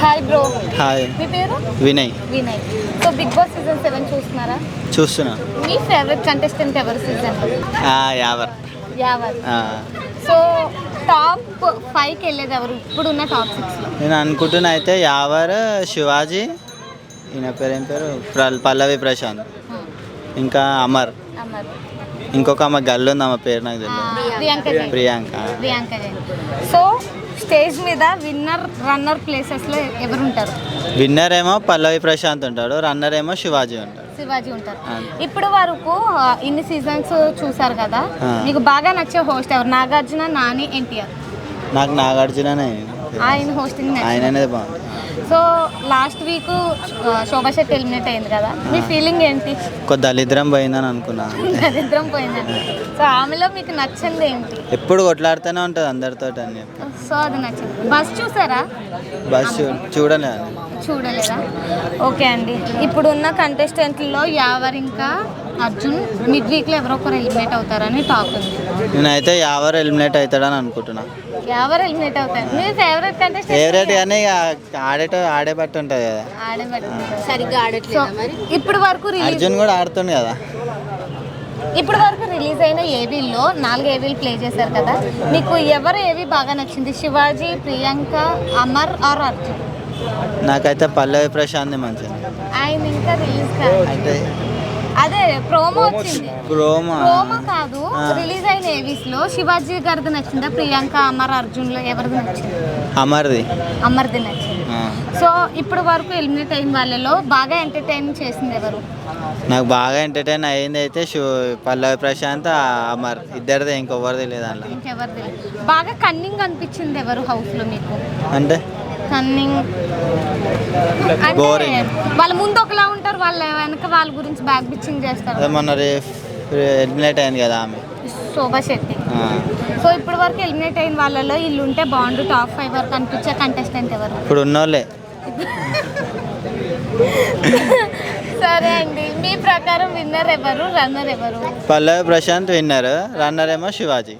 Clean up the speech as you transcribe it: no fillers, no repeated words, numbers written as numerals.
Hi bro. Hi. మీ పేరు? Vinay. Vinay. So Bigg Boss season 7 చూస్తున్నారా? చూస్తున్నా. మీ ఫేవరెట్ కంటెస్టెంట్ ఎవరు season? Yawar. Yawar. So top 5కి వెళ్ళేది ఎవరు ఇప్పుడున్న టాప్ 6లో? నేను అనుకుంటున్నా అయితే యావర్, శివాజీ, ఈయన పేరు ఏం పేరు, పల్లవి ప్రశాంత్, ఇంకా అమర్, ఇంకొక ఆమె గల్లు ఉంది, ఆమె పేరు నాకు తెలియదు, ప్రియాంక. సో స్టేజ్ మీద విన్నర్ రన్నర్ ప్లేసెస్లో ఎవరు ఉంటారు? విన్నర్ ఏమో పల్లవి ప్రశాంత్ ఉంటాడు, రన్నర్ ఏమో శివాజీ ఉంటాడు. శివాజీ ఉంటారు. ఇప్పుడు వరకు ఇన్ని సీజన్స్ చూసారు కదా, మీకు బాగా నచ్చే హోస్ట్ ఎవరు? నాగార్జున, నాని, ఎన్టీఆర్? నాకు నాగార్జుననే. ఆయన హోస్టింగ్ ఆయననే బాగుంది. So last week Shobha Shetty eliminate అయింది కదా, మీ ఫీలింగ్ ఏంటి? దళిద్రం పోయిందని అనుకున్నా. దరిద్రం పోయిందని. సో ఆమెలో మీకు నచ్చింది ఏంటి? ఎప్పుడు కొట్లాడుతూనే ఉంటుంది అందరితో అని. సో అది నచ్చింది. బస్ చూసారా? బస్ చూడలేదు. చూడలేదా? ఓకే అండి. ఇప్పుడున్న కంటెస్టెంట్లో యావర్ ఇంకా అర్జున్ మిడ్ వీక్లో ఎవరో ఒకరు ఎలిమినేట్ అవుతారని టాక్ ఉంది. నేనైతే యావర్ ఎలిమినేట్ అవుతాడని అనుకుంటున్నా. ఎవరు ఎలిమినేట్ అవుతారు? మీ ఫేవరెట్ కంటెస్టెంట్? ఫేవరెట్ కానీ ఆడే బట్టి ఉంటుంది కదా. సరిగ్గా ఆడట్లేదు. ఇప్పుడు వరకు అర్జున్ కూడా ఆడుతుంది కదా. ఇప్పుడు వరకు రిలీజ్ అయిన ఏవీల్లో 4 ఏవీలు ప్లే చేశారు కదా, మీకు ఎవరు ఏవి బాగా నచ్చింది? శివాజీ, ప్రియాంక, అమర్ ఆర్ అర్జున్? నాకైతే పల్లవి ప్రశాంత్ మంచిది. ఆయన ఇంకా రిలీజ్ కాదు. అదే ప్రోమో వచ్చింది. ప్రోమో కాదు, రిలీజ్ అయిన ఏవీస్ లో శివాజీ గారిది నచ్చిందా? ప్రియాంక, అమర్, అర్జున్ లో ఎవరిది నచ్చింది? అమర్ది నచ్చింది. సో ఇప్పుడు వరకు ఎలిమినేట్ అయిన వాళ్ళలో బాగా ఎంటర్టైన్ చేసింది ఎవరు? నాకు బాగా ఎంటర్టైన్ అయ్యింది అయితే పల్లవి ప్రశాంత్, అమర్ ఇద్దరిదే, ఇంకెవరిది లేదు అలా. ఇంకెవరిది లేదు. బాగా కన్నింగ్ అనిపించింది ఎవరు హౌస్ లో మీకు? అంటే కన్నింగ్ అంటే వాళ్ళ ముందు ఒకలా ఉంటారు, వాళ్ళ వెనక వాళ్ళ గురించి బ్యాక్ బిచ్చింగ్ చేస్తారు. మొన్న ఎలిమినేట్ అయింది కదా ఆమె, శోభా శెట్టి. సో ఇప్పటి వరకు ఎలిమినేట్ అయిన వాళ్ళలో వీళ్ళు ఉంటే బాగుండు టాప్ 5 వరకు అనిపించే కంటెస్టెంట్ ఎవరు? ఇప్పుడు ఉన్నోళ్ళే. సరే అండి, మీ ప్రకారం విన్నర్ ఎవరు, రన్నర్ ఎవరు? పల్లవి ప్రశాంత్ విన్నర్, రన్నర్ ఏమో శివాజీ.